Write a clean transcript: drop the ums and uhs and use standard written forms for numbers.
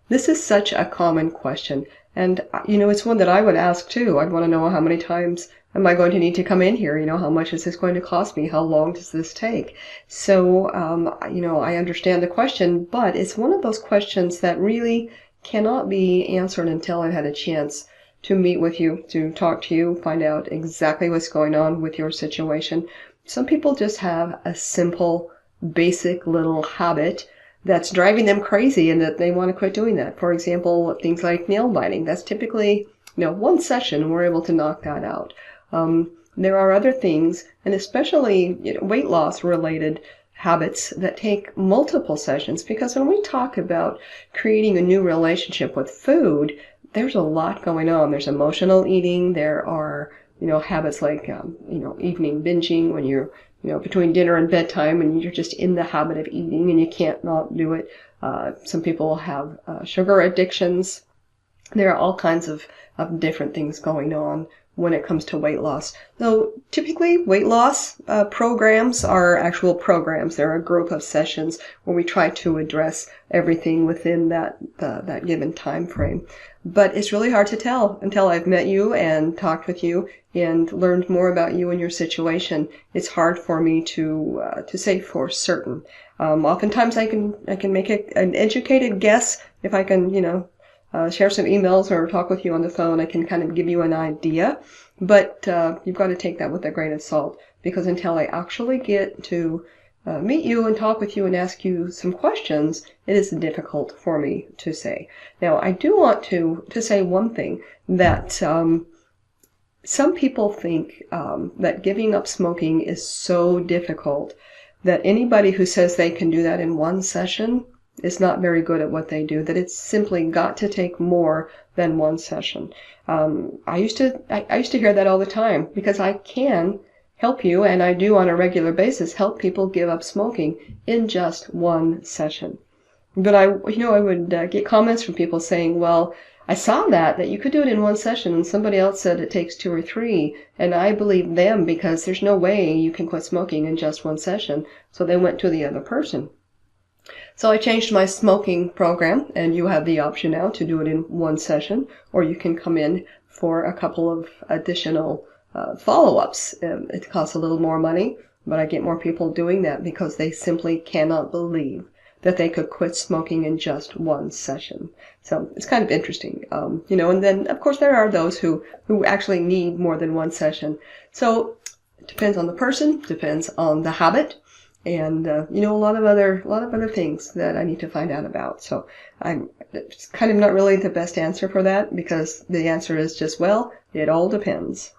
This is such a common question. And, it's one that I would ask too. I'd want to know how many times am I going to need to come in here? How much is this going to cost me? How long does this take? So, I understand the question, but it's one of those questions that really cannot be answered until I've had a chance to meet with you, to talk to you, find out exactly what's going on with your situation. Some people just have a simple, basic little habit that's driving them crazy and that they want to quit doing that. For example, things like nail biting. That's typically, one session, we're able to knock that out. There are other things, and especially weight loss related habits that take multiple sessions, because when we talk about creating a new relationship with food, there's a lot going on. There's emotional eating. There are, habits like, evening binging when you're between dinner and bedtime and you're just in the habit of eating and you can't not do it. Some people have sugar addictions. There are all kinds of different things going on when it comes to weight loss. So typically weight loss programs are actual programs. They're a group of sessions where we try to address everything within that given time frame. But it's really hard to tell until I've met you and talked with you and learned more about you and your situation. It's hard for me to say for certain. Oftentimes I can make an educated guess if I can, share some emails or talk with you on the phone. I can kind of give you an idea, but you've got to take that with a grain of salt, because until I actually get to meet you and talk with you and ask you some questions, it is difficult for me to say. Now, I do want to say one thing, that some people think that giving up smoking is so difficult that anybody who says they can do that in one session is not very good at what they do, that it's simply got to take more than one session. I used to hear that all the time, because I can help you, and I do on a regular basis help people give up smoking in just one session. But I would get comments from people saying, well, I saw that you could do it in one session, and somebody else said it takes 2 or 3, and I believe them because there's no way you can quit smoking in just one session. So they went to the other person. So I changed my smoking program, and you have the option now to do it in one session, or you can come in for a couple of additional follow-ups. It costs a little more money, but I get more people doing that because they simply cannot believe that they could quit smoking in just one session. So it's kind of interesting, and then of course there are those who actually need more than one session. So it depends on the person, depends on the habit, and a lot of other things that I need to find out about. So it's kind of not really the best answer for that, because the answer is just, well, it all depends.